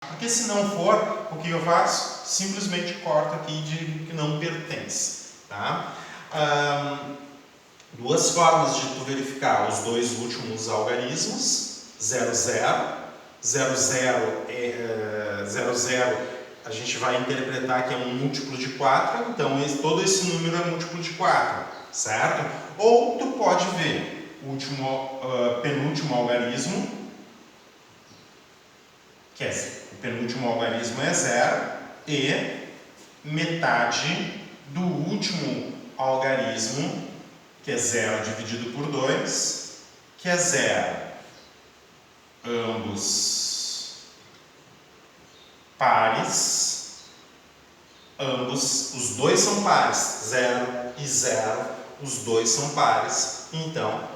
Porque se não for, o que eu faço? Simplesmente corto aqui e digo que não pertence. Tá? Duas formas de tu verificar os dois últimos algarismos, 0, 0. 0, 0 a gente vai interpretar que é um múltiplo de 4, então todo esse número é múltiplo de 4, certo? Ou tu pode ver o penúltimo algarismo, que é o penúltimo algarismo é 0, e metade do último algarismo, que é 0 dividido por 2, que é 0. Ambos pares, os dois são pares, 0 e 0, os dois são pares, então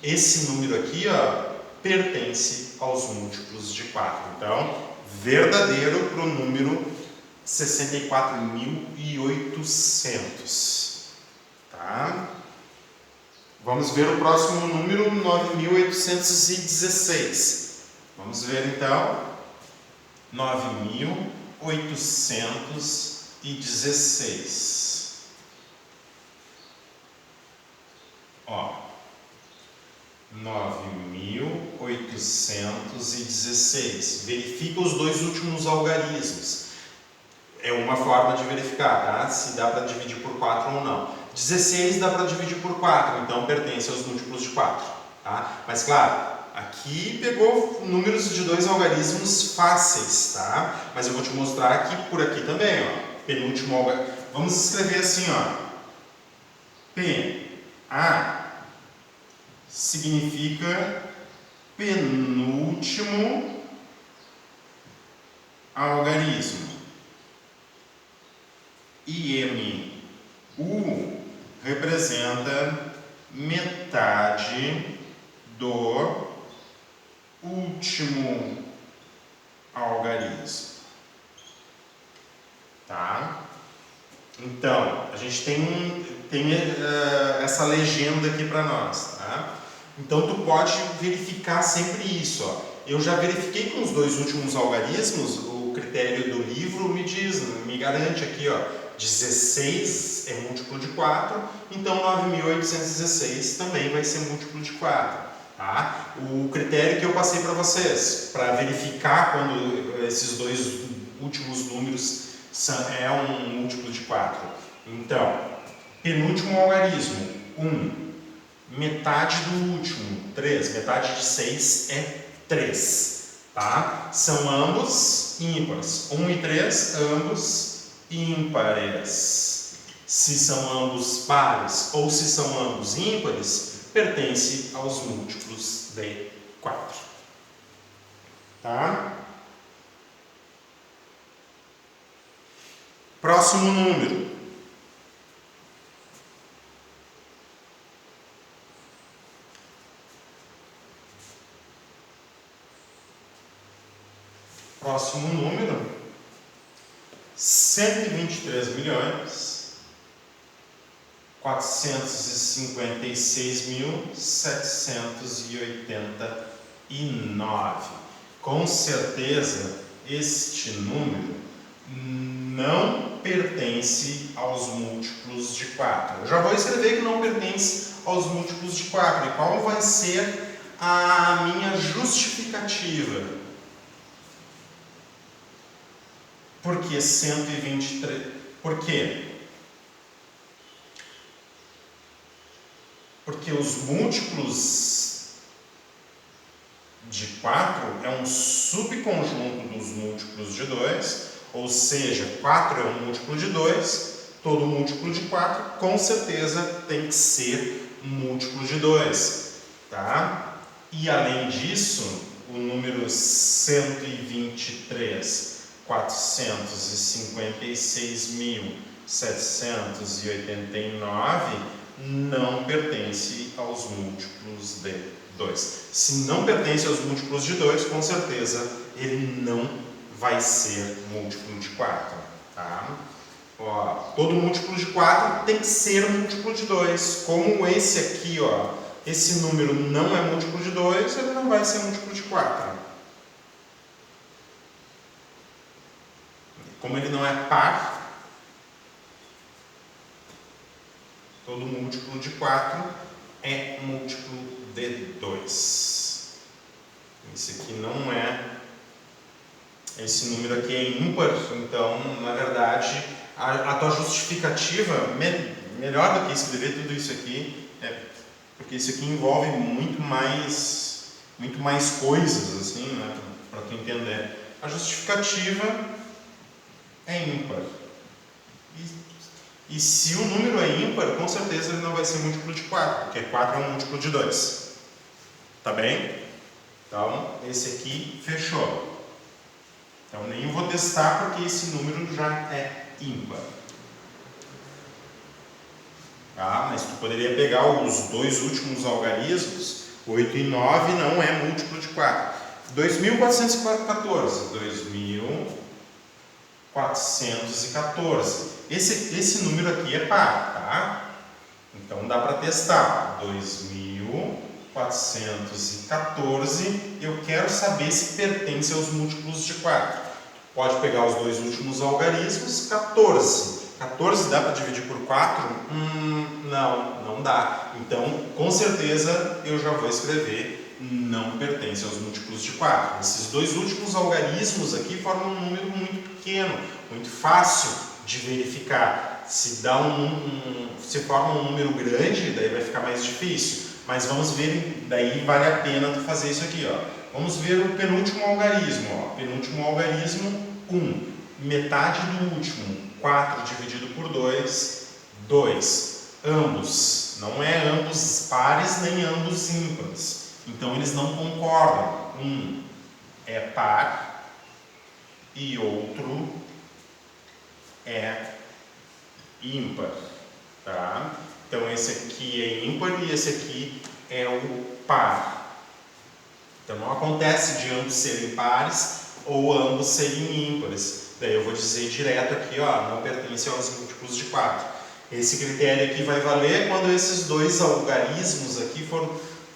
esse número aqui, ó, pertence aos múltiplos de 4. Então, verdadeiro para o número 64.800. Tá? Vamos ver o próximo número, 9.816. Vamos ver então, 9.816. Ó, 9.816. Verifica os dois últimos algarismos. É uma forma de verificar, tá? Se dá para dividir por 4 ou não. 16 dá para dividir por 4, então pertence aos múltiplos de 4. Tá? Mas claro, aqui pegou números de dois algarismos fáceis, tá? Mas eu vou te mostrar aqui por aqui também, ó. Penúltimo algarismo. Vamos escrever assim, ó. PA significa penúltimo algarismo. IMU representa metade do último algarismo. Tá? Então, a gente tem essa legenda aqui para nós. Tá? Então, tu pode verificar sempre isso. Ó. Eu já verifiquei com os dois últimos algarismos, o critério do livro me garante aqui, ó, 16 é múltiplo de 4, então 9.816 também vai ser múltiplo de 4. Tá? O critério que eu passei para vocês, para verificar quando esses dois últimos números é um múltiplo de 4. Então, penúltimo algarismo, 1. Metade do último, 3. Metade de 6 é 3. Tá? São ambos ímpares. 1 e 3, ambos ímpares. Se são ambos pares ou se são ambos ímpares, pertence aos múltiplos de 4. Tá? Próximo número. Próximo número, 123.456.789. Com certeza, este número não pertence aos múltiplos de 4. Eu já vou escrever que não pertence aos múltiplos de 4. E qual vai ser a minha justificativa? Por que 123? Por quê? Porque os múltiplos de 4 é um subconjunto dos múltiplos de 2, ou seja, 4 é um múltiplo de 2, todo múltiplo de 4 com certeza tem que ser múltiplo de 2. Tá? E além disso, o número 123.456.789 não pertence aos múltiplos de 2. Se não pertence aos múltiplos de 2, com certeza ele não vai ser múltiplo de 4. Tá? Ó, todo múltiplo de 4 tem que ser múltiplo de 2. Como esse aqui, ó, esse número não é múltiplo de 2, ele não vai ser múltiplo de 4. Como ele não é par, todo múltiplo de 4 é múltiplo de 2. Esse aqui não é, esse número aqui é ímpar, então, na verdade, a tua justificativa, melhor do que escrever tudo isso aqui, porque isso aqui envolve muito mais coisas, assim, né, para tu entender. A justificativa é ímpar. E se o número é ímpar, com certeza ele não vai ser múltiplo de 4, porque 4 é um múltiplo de 2. Tá bem? Então, esse aqui fechou. Então, nem vou testar porque esse número já é ímpar. Tá? Mas tu poderia pegar os dois últimos algarismos, 8 e 9 não é múltiplo de 4. 2.414. 2.414. Esse número aqui é par, tá? Então dá para testar. 2.414. Eu quero saber se pertence aos múltiplos de 4. Pode pegar os dois últimos algarismos. 14. 14 dá para dividir por 4? Não dá. Então, com certeza, eu já vou escrever não pertence aos múltiplos de 4. Esses dois últimos algarismos aqui formam um número muito pequeno, muito fácil de verificar. Se forma um número grande, daí vai ficar mais difícil. Mas vamos ver, daí vale a pena tu fazer isso aqui, ó. Vamos ver o penúltimo algarismo, ó. Penúltimo algarismo, 1. Metade do último, 4 dividido por 2, 2. Ambos, não é ambos pares nem ambos ímpares. Então eles não concordam. Um é par e outro é ímpar, tá? Então esse aqui é ímpar e esse aqui é o par. Então não acontece de ambos serem pares ou ambos serem ímpares. Daí eu vou dizer direto aqui, ó, não pertence aos múltiplos de 4. Esse critério aqui vai valer quando esses dois algarismos aqui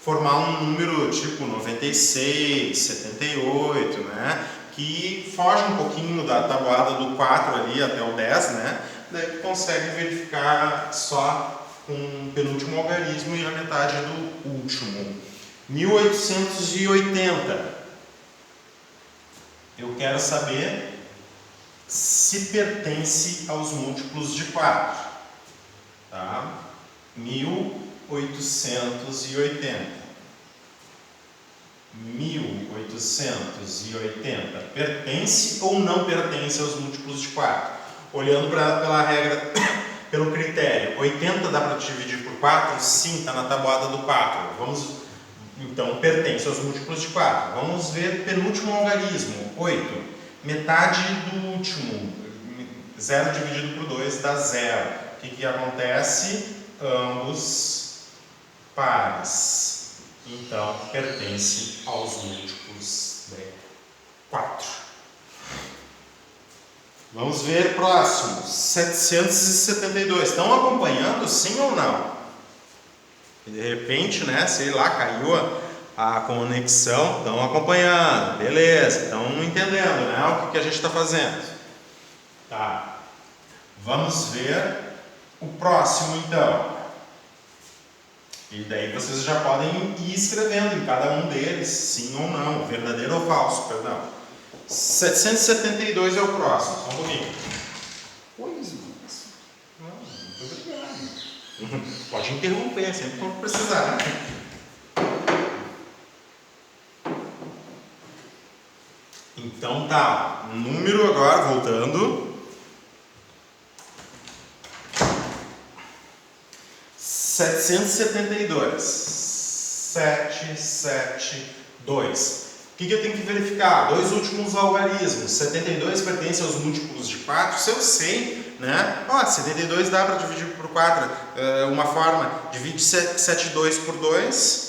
formar um número tipo 96, 78, né? Que foge um pouquinho da tabuada do 4 ali até o 10, né? Daí tu consegue verificar só com o penúltimo algarismo e a metade do último. 1880. Eu quero saber se pertence aos múltiplos de 4. Tá? 1880. 1880 pertence ou não pertence aos múltiplos de 4? Olhando pela regra, pelo critério, 80 dá para dividir por 4? Sim, está na tabuada do 4. Então, pertence aos múltiplos de 4. Vamos ver penúltimo algarismo, 8. Metade do último, 0 dividido por 2 dá 0. O que acontece? Ambos pares. Então, pertence aos múltiplos de 4. Vamos ver próximo. 772. Estão acompanhando, sim ou não? De repente, né, sei lá, caiu a conexão. Estão acompanhando. Beleza, estão entendendo, né, o que a gente está fazendo. Tá. Vamos ver o próximo, então. E daí vocês já podem ir escrevendo em cada um deles, sim ou não, verdadeiro ou falso, perdão. 772 é o próximo, só um pouquinho. Pois, muito obrigado. Pode interromper, sempre quando precisar. Então tá, número agora, voltando. 772. 772. O que eu tenho que verificar? Dois últimos algarismos. 72 pertence aos múltiplos de 4. Se eu sei, né? 72 dá para dividir por 4. Uma forma, divide 72 por 2.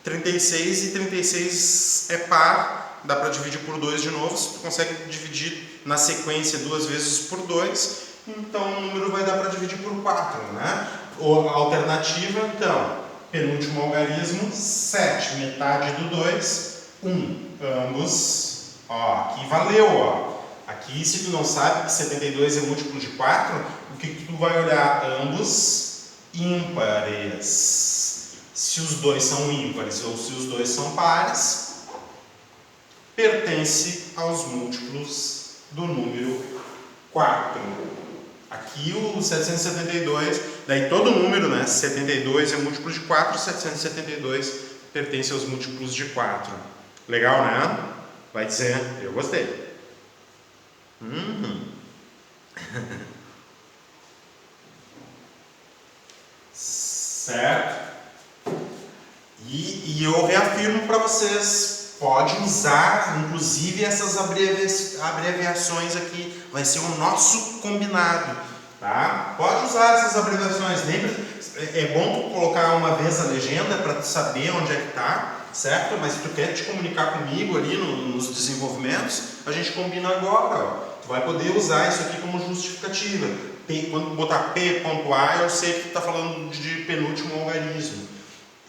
36 e 36 é par. Dá para dividir por 2 de novo. Se tu consegue dividir na sequência 2 vezes por 2, então o número vai dar para dividir por 4, né? Ou alternativa, então, penúltimo algarismo, 7, metade do 2, 1. Ambos, ó, aqui valeu, ó. Aqui Aqui, se tu não sabe que 72 é múltiplo de 4, o que tu vai olhar? Ambos ímpares. Se os dois são ímpares ou se os dois são pares, pertence aos múltiplos do número 4. Aqui o 772, daí todo número, né? 72 é múltiplo de 4, 772 pertence aos múltiplos de 4. Legal, né? Vai dizer, eu gostei. Certo? E eu reafirmo para vocês, pode usar inclusive essas abreviações aqui, vai ser o nosso combinado, tá? Pode usar essas abreviações, lembra? É bom tu colocar uma vez a legenda para tu saber onde é que tá, certo? Mas se tu quer te comunicar comigo ali nos desenvolvimentos, a gente combina agora, ó. Tu vai poder usar isso aqui como justificativa. Quando botar P.A, eu sei que tu está falando de penúltimo algarismo.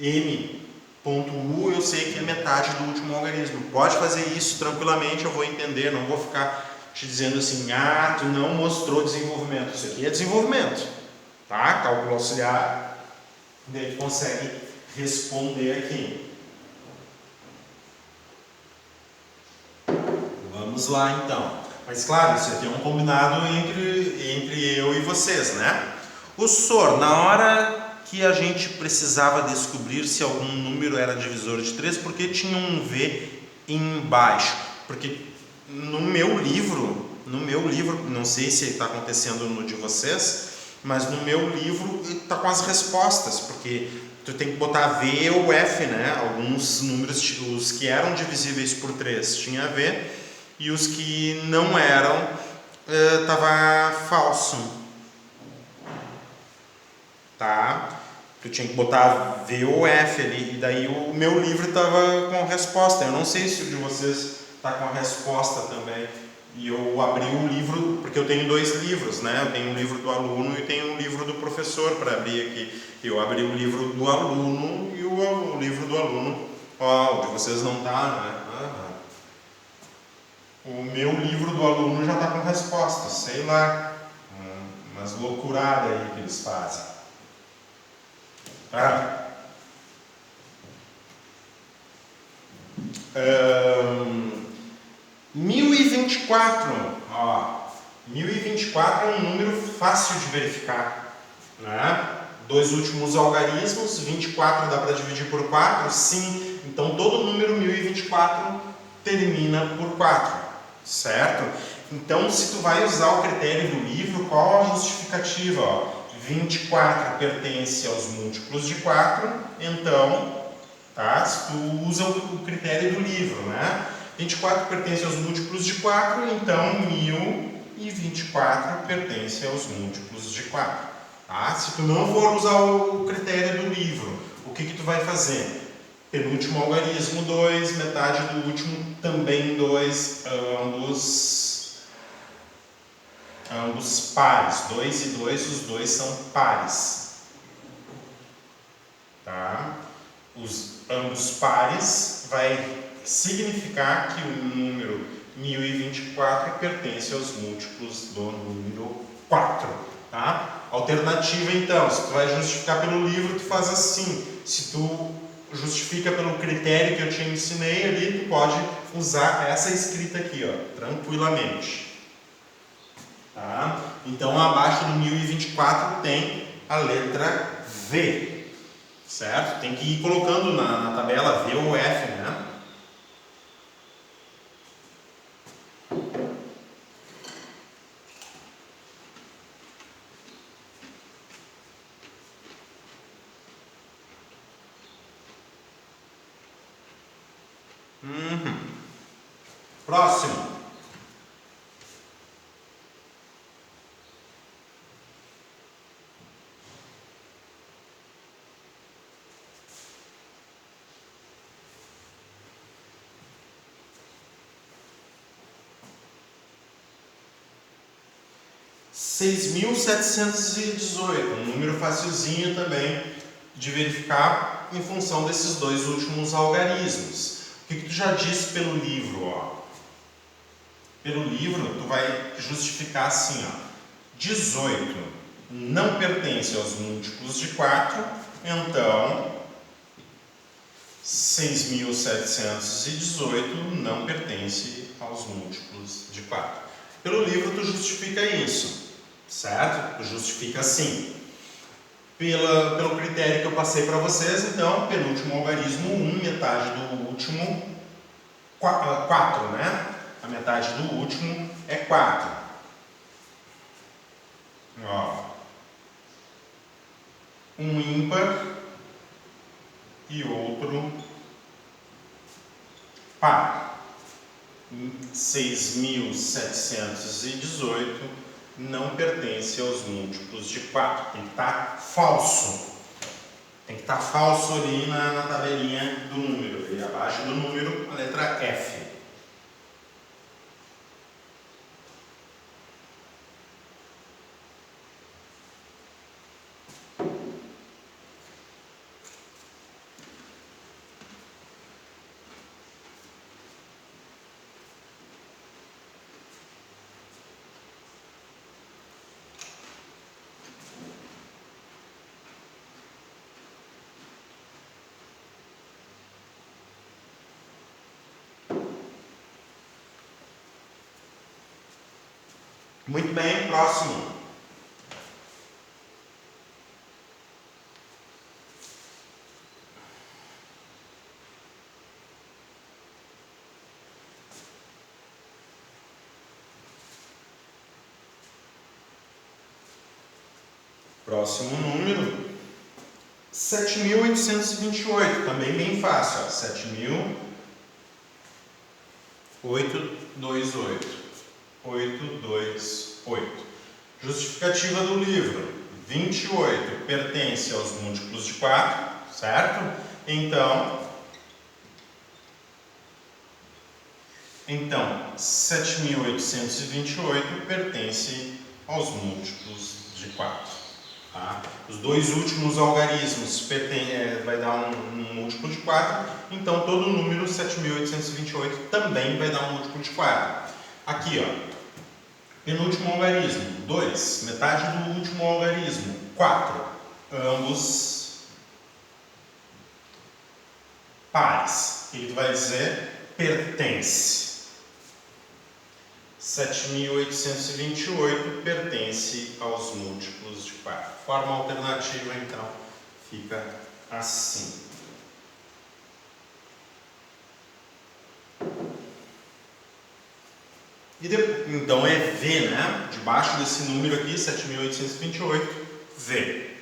M.U, eu sei que é metade do último algarismo. Pode fazer isso tranquilamente, eu vou entender, não vou ficar te dizendo assim, ah, tu não mostrou desenvolvimento. Isso aqui é desenvolvimento, tá? Cálculo auxiliar, daí tu consegue responder aqui. Vamos lá então. Mas claro, isso aqui é um combinado entre eu e vocês, né? O SOR, na hora que a gente precisava descobrir se algum número era divisor de 3, porque tinha um V embaixo. Porque no meu livro, não sei se está acontecendo no de vocês, mas no meu livro está com as respostas, porque tu tem que botar V ou F, né? Alguns números, os que eram divisíveis por 3 tinha V, e os que não eram, estava falso. Tá? Tu tinha que botar V ou F ali, e daí o meu livro estava com a resposta. Eu não sei se o de vocês está com a resposta também. E eu abri o livro, porque eu tenho 2 livros, né? Eu tenho um livro do aluno e tenho um livro do professor para abrir aqui. Eu abri o livro do aluno e o livro do aluno, ó, o de vocês não está, né? O meu livro do aluno já está com resposta, sei lá, umas loucuradas aí que eles fazem. Tá? 1024, ó, 1024 é um número fácil de verificar, né? 2 últimos algarismos, 24 dá para dividir por 4? Sim, então todo número 1024 termina por 4. Certo? Então, se tu vai usar o critério do livro, qual a justificativa? Ó, 24 pertence aos múltiplos de 4, então, tá? Se tu usa o critério do livro, né? 24 pertence aos múltiplos de 4, então 1024 pertence aos múltiplos de 4. Tá? Se tu não for usar o critério do livro, o que tu vai fazer? Penúltimo algarismo 2, metade do último também 2, ambos pares, 2 e 2, os dois são pares. Tá? Ambos pares vai significar que o número 1024 pertence aos múltiplos do número 4. Tá? Alternativa então, se tu vai justificar pelo livro, tu faz assim. Se tu justifica pelo critério que eu te ensinei ali, tu pode usar essa escrita aqui, ó, tranquilamente. Tá? Então, abaixo do 1024 tem a letra V, certo? Tem que ir colocando na tabela V ou F, né? Próximo. (6.718), um número facilzinho também de verificar em função desses 2 últimos algarismos. O que tu já disse pelo livro, ó? Pelo livro, tu vai justificar assim, ó. 18 não pertence aos múltiplos de 4, então 6.718 não pertence aos múltiplos de 4. Pelo livro, tu justifica isso, certo? Tu justifica assim. Pelo critério que eu passei para vocês, então, penúltimo algarismo 1, metade do último, 4, né? A metade do último é 4. Ó. Um ímpar e outro par. 6.718 não pertence aos múltiplos de 4. Tem que estar falso. Tem que estar falso ali na tabelinha do número. E abaixo do número, a letra F. Muito bem, próximo. Próximo número, 7.828, também bem fácil, ó. 7.828. 828. Justificativa do livro, 28 pertence aos múltiplos de 4, certo? Então 7.828 pertence aos múltiplos de 4. Tá? Os dois últimos algarismos vai dar um múltiplo de 4, então todo número 7.828 também vai dar um múltiplo de 4. Aqui, ó, penúltimo algarismo, 2, metade do último algarismo, 4, ambos pares. O que tu vai dizer? Pertence. 7.828 pertence aos múltiplos de 4. Forma alternativa, então, fica assim. Então é V, né? Debaixo desse número aqui, 7.828, V.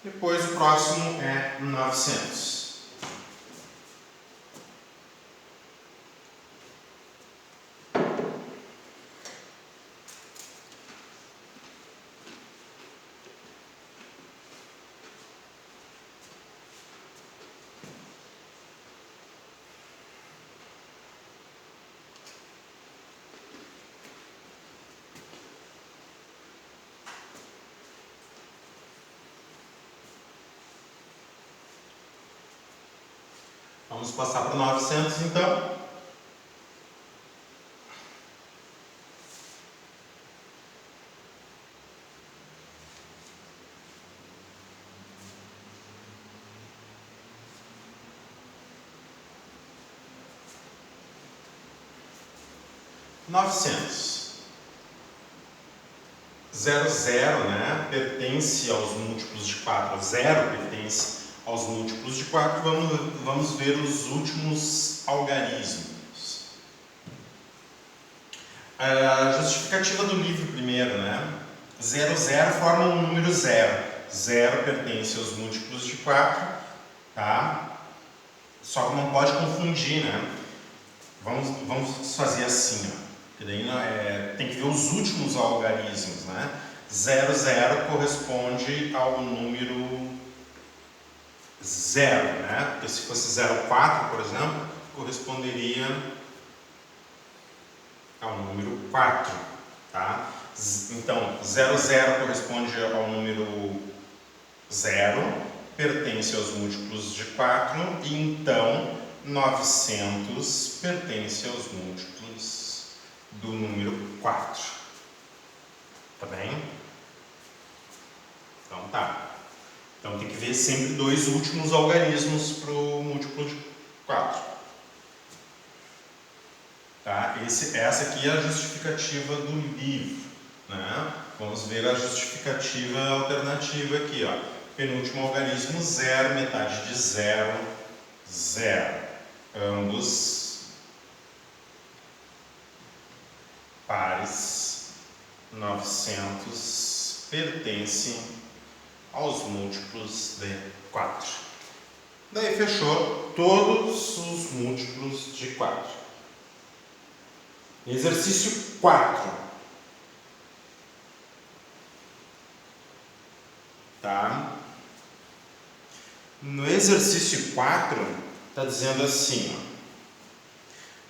Depois o próximo é 900. Vamos passar para o 900, então. Zero, zero, né? Pertence aos múltiplos de 4. 0 pertence aos múltiplos de 4. Vamos ver os últimos algarismos. A justificativa do livro primeiro, né? 0, 0 forma um número 0. 0 pertence aos múltiplos de 4, tá? Só que não pode confundir, né? Vamos fazer assim, ó. Que daí tem que ver os últimos algarismos, né? 0, 0 corresponde ao número 0, né? Porque se fosse 0, 4, por exemplo, corresponderia ao número 4, tá? Então, 0, 0 corresponde ao número 0, pertence aos múltiplos de 4, e então 900 pertence aos múltiplos do número 4. Tá bem? Então tá. Então tem que ver sempre dois últimos algarismos para o múltiplo de 4. Tá? Essa aqui é a justificativa do livro. Né? Vamos ver a justificativa alternativa aqui. Ó. Penúltimo algarismo, 0, metade de 0, 0. Ambos pares 900 pertencem aos múltiplos de 4. Daí fechou todos os múltiplos de 4. Exercício 4. Tá? No exercício 4, está dizendo assim, ó,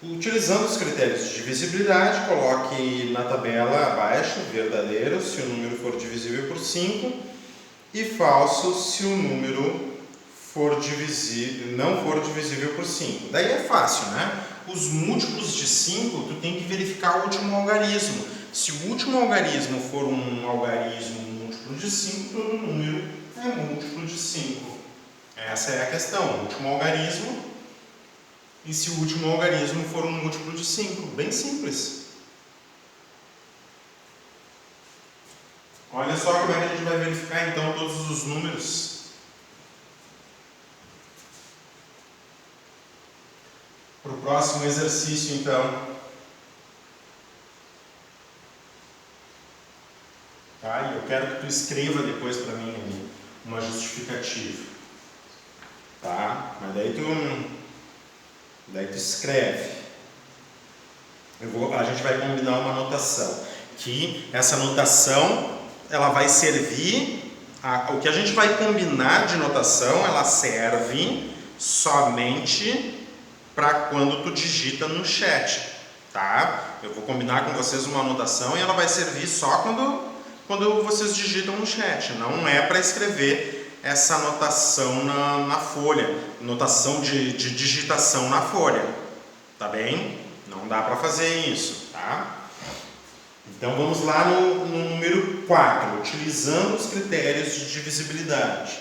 utilizando os critérios de divisibilidade, coloque na tabela abaixo verdadeiro se o número for divisível por 5 e falso se o número não for divisível por 5. Daí é fácil, né? Os múltiplos de 5, tu tem que verificar o último algarismo. Se o último algarismo for um algarismo múltiplo de 5, todo número é múltiplo de 5. Essa é a questão, o último algarismo. E se o último algarismo for um múltiplo de 5? Bem simples. Olha só como é que a gente vai verificar então todos os números. Para o próximo exercício, então. Tá? E eu quero que tu escreva depois para mim ali uma justificativa. Tá? Mas daí tu escreve. A gente vai combinar uma anotação. Que essa anotação ela vai servir. O que a gente vai combinar de notação, ela serve somente para quando tu digita no chat, tá? Eu vou combinar com vocês uma anotação e ela vai servir só quando vocês digitam no chat. Não é para escrever essa anotação na folha, notação de digitação na folha, tá bem? Não dá para fazer isso, tá? Então vamos lá no número 4, utilizando os critérios de divisibilidade.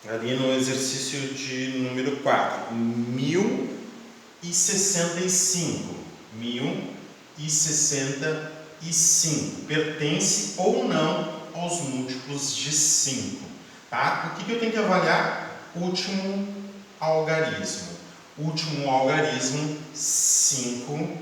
Ali no exercício de número 4, 1065. 1065 pertence ou não aos múltiplos de 5. Tá? O que eu tenho que avaliar? Último algarismo. Último algarismo, 5,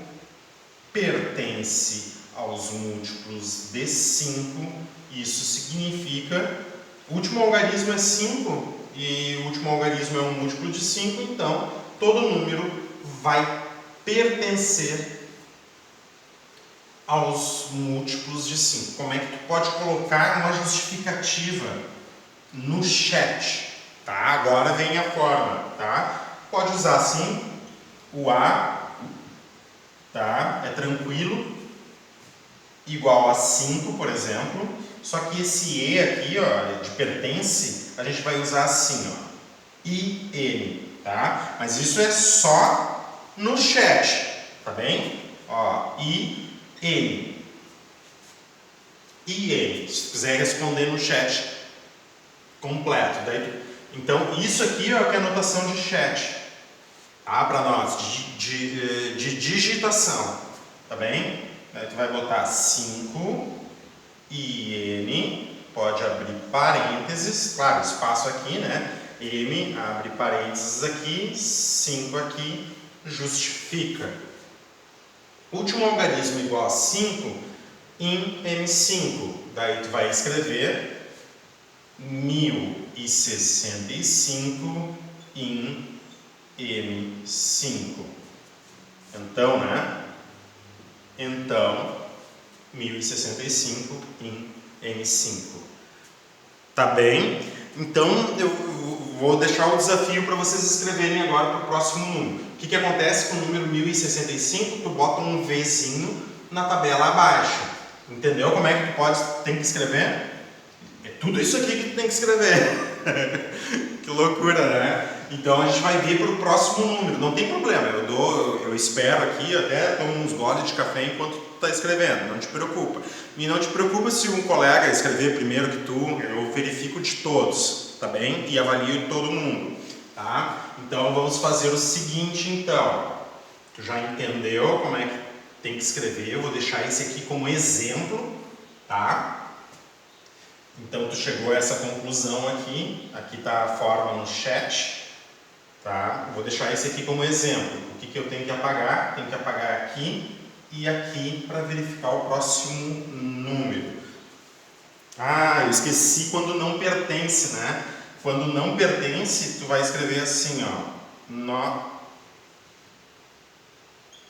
pertence aos múltiplos de 5. Isso significa, o último algarismo é 5 e o último algarismo é um múltiplo de 5, então todo número vai pertencer aos múltiplos de 5. Como é que tu pode colocar uma justificativa no chat? Tá? Agora vem a forma, tá? Pode usar assim, o A, tá? É tranquilo, igual a 5, por exemplo, só que esse E aqui, ó, de pertence, a gente vai usar assim, ó, IN, tá? Mas isso é só no chat, tá bem? Ó, IN. IN, se tu quiser responder no chat completo, daí, então isso aqui ó, que é a notação de chat. Tá? Para nós, de digitação, tá bem? Aí tu vai botar 5, IN, pode abrir parênteses, claro, espaço aqui, né? M, abre parênteses aqui, 5 aqui, justifica. Último algarismo igual a 5 em M5, daí tu vai escrever 1065 em M5. Então, né? Então, 1065 em M5. Tá bem? Então, eu vou deixar o desafio para vocês escreverem agora para o próximo número. O que acontece com o número 1065? Tu bota um Vzinho na tabela abaixo. Entendeu como é que tu tem que escrever? É tudo isso aqui que tu tem que escrever. Que loucura, né? Então a gente vai ver para o próximo número, não tem problema, eu espero aqui, até tomo uns goles de café enquanto tu está escrevendo, não te preocupa. E não te preocupa se um colega escrever primeiro que tu, eu verifico de todos, tá bem? E avalio todo mundo, tá? Então vamos fazer o seguinte então, tu já entendeu como é que tem que escrever, eu vou deixar esse aqui como exemplo, tá? Então tu chegou a essa conclusão aqui está a forma no chat, tá? Vou deixar esse aqui como exemplo. O que eu tenho que apagar? Tenho que apagar aqui e aqui para verificar o próximo número. Ah, eu esqueci quando não pertence, né? Quando não pertence, tu vai escrever assim, ó,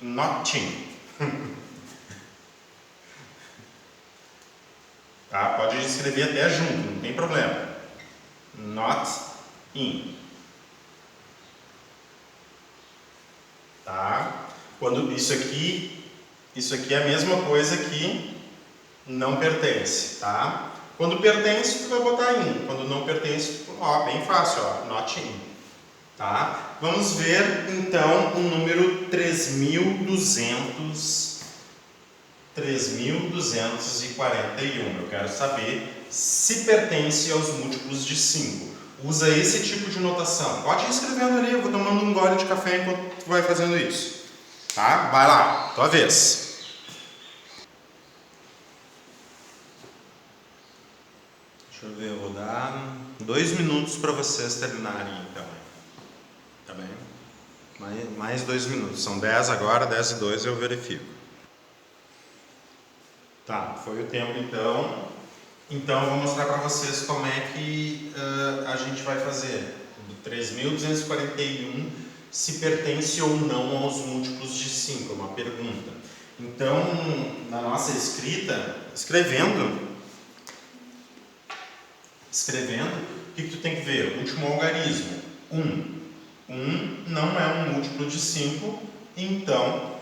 nothing. Tá? Pode escrever até junto, não tem problema. Not in. Tá? Quando isso aqui é a mesma coisa que não pertence, tá? Quando pertence, tu vai botar in. Quando não pertence, bem fácil, not in. Tá? Vamos ver então o número 3.241. Eu quero saber se pertence aos múltiplos de 5. Usa esse tipo de notação. Pode ir escrevendo ali, eu vou tomando um gole de café enquanto tu vai fazendo isso. Tá? Vai lá, tua vez. Deixa eu ver, eu vou dar 2 minutos para vocês terminarem então. Tá bem? Mais 2 minutos. São 10 agora, 10 e 2 eu verifico. Tá, foi o tempo então. Então eu vou mostrar para vocês como é que a gente vai fazer. 3.241, se pertence ou não aos múltiplos de 5, é uma pergunta. Então, na nossa escrita, escrevendo, o que tu tem que ver? O último algarismo, 1. 1 não é um múltiplo de 5, então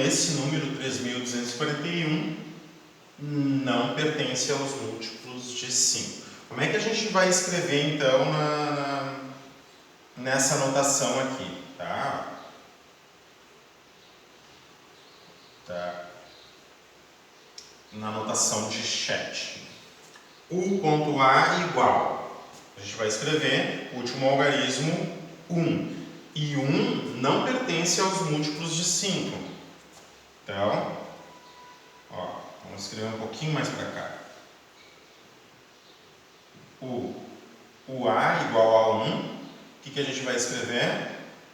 esse número 3.241 não pertence aos múltiplos de 5. Como é que a gente vai escrever então nessa anotação aqui? Tá? Na anotação de chat. U.A igual. A gente vai escrever o último algarismo 1. E 1 não pertence aos múltiplos de 5. Então, vamos escrever um pouquinho mais para cá. O A igual a 1. O que a gente vai escrever?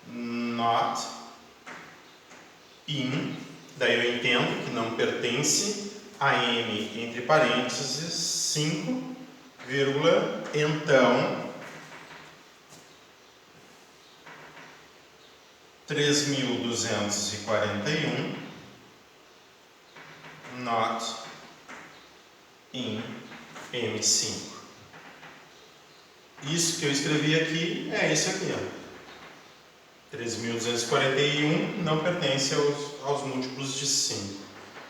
Not in. Daí eu entendo que não pertence a M entre parênteses 5, vírgula, então 3.241 not in M5. Isso que eu escrevi aqui é isso aqui, 3.241 não pertence aos múltiplos de 5.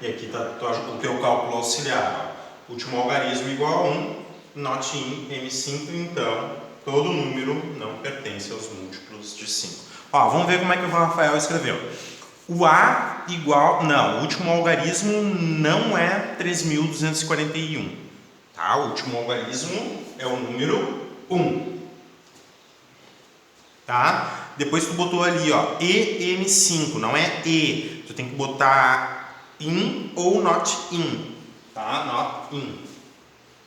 E aqui está o teu cálculo auxiliar. Último algarismo igual a 1, not in M5, então todo número não pertence aos múltiplos de 5. Vamos ver como é que o Rafael escreveu. O A igual... Não, o último algarismo não é 3.241. Tá? O último algarismo é o número 1. Tá? Depois tu botou ali, EM5, não é E. Tu tem que botar in ou not in. Tá? Not in.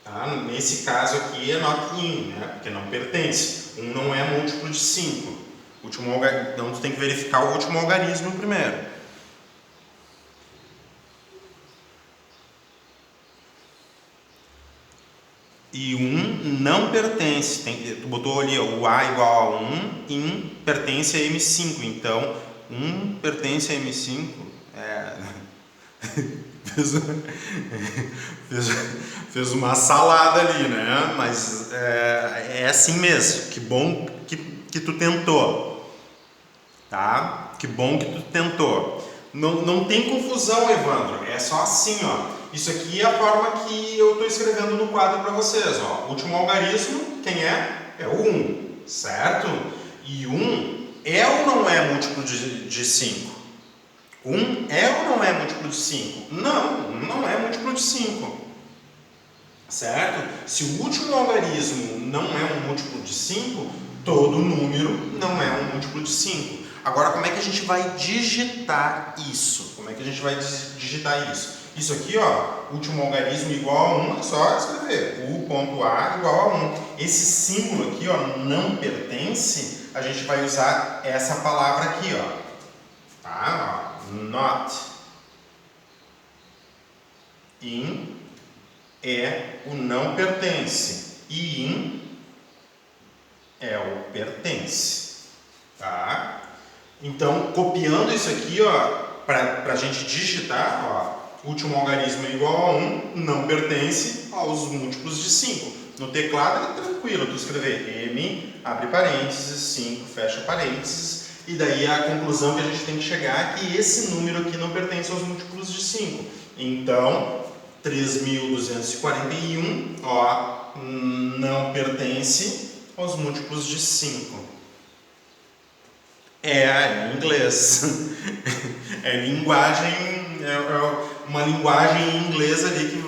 Tá? Nesse caso aqui é not in, né? Porque não pertence. 1 não é múltiplo de 5. Então tu tem que verificar o último algarismo primeiro. E 1 não pertence. Tu botou ali o A igual a 1, in pertence a M5. Então 1 pertence a M5. Fez uma salada ali, né? Mas é assim mesmo. Que bom que tu tentou. Tá? Que bom que tu tentou. Não tem confusão, Evandro. É só assim, Isso aqui é a forma que eu estou escrevendo no quadro para vocês, Último algarismo, quem é? É o 1. certo? E 1 é ou não é múltiplo de 5? 1 é ou não é múltiplo de 5? Não, 1 não é múltiplo de 5. Certo? Se o último algarismo não é um múltiplo de 5, todo número não é um múltiplo de 5. Agora, como é que a gente vai digitar isso? Como é que a gente vai digitar isso? Isso aqui, ó, último algarismo igual a 1, é só escrever U.A igual a 1. Esse símbolo aqui, ó, não pertence, a gente vai usar essa palavra aqui, ó. Tá? Ó, not. In é o não pertence. E in é o pertence. Tá? Então, copiando isso aqui, ó, para a gente digitar, ó, último algarismo é igual a 1, não pertence aos múltiplos de 5. No teclado é tranquilo, tu escrever M, abre parênteses, 5, fecha parênteses, e daí a conclusão que a gente tem que chegar é que esse número aqui não pertence aos múltiplos de 5. Então, 3.241, ó, não pertence aos múltiplos de 5. É em inglês. É linguagem, uma linguagem em inglês ali que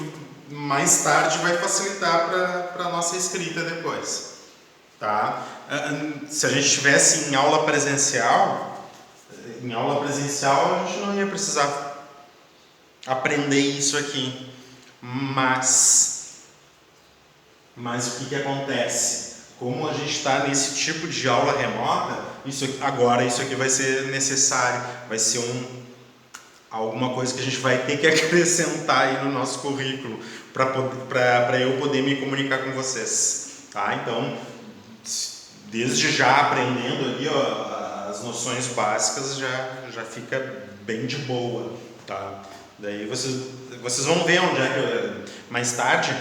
mais tarde vai facilitar para a nossa escrita depois. Tá? Se a gente estivesse em aula presencial, a gente não ia precisar aprender isso aqui. Mas o que acontece? Como a gente está nesse tipo de aula remota, isso aqui vai ser necessário, vai ser alguma coisa que a gente vai ter que acrescentar aí no nosso currículo para eu poder me comunicar com vocês. Tá? Então, desde já aprendendo ali, ó, as noções básicas já fica bem de boa. Tá? Daí vocês vão ver onde é que mais tarde,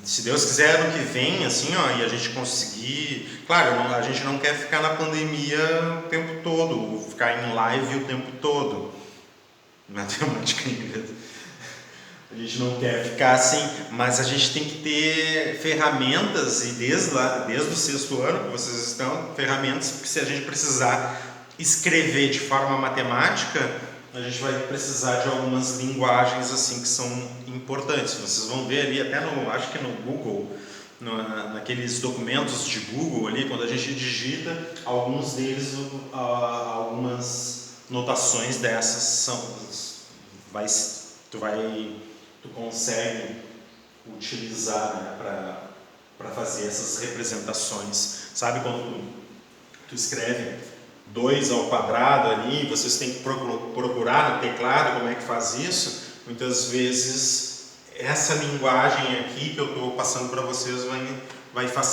se Deus quiser, ano que vem, assim, ó, e a gente conseguir... Claro, a gente não quer ficar na pandemia o tempo todo, ou ficar em live o tempo todo. Matemática em inglês. A gente não quer ficar assim, mas a gente tem que ter ferramentas, e desde o 6º ano que vocês estão, ferramentas, porque se a gente precisar escrever de forma matemática, a gente vai precisar de algumas linguagens assim que são importantes. Vocês vão ver ali, até acho que no Google, naqueles documentos de Google ali, quando a gente digita, alguns deles, algumas notações dessas tu consegue utilizar, né, para fazer essas representações. Sabe quando tu escreve 2 ao quadrado ali, vocês têm que procurar no teclado como é que faz isso? Muitas vezes essa linguagem aqui que eu estou passando para vocês vai facilitar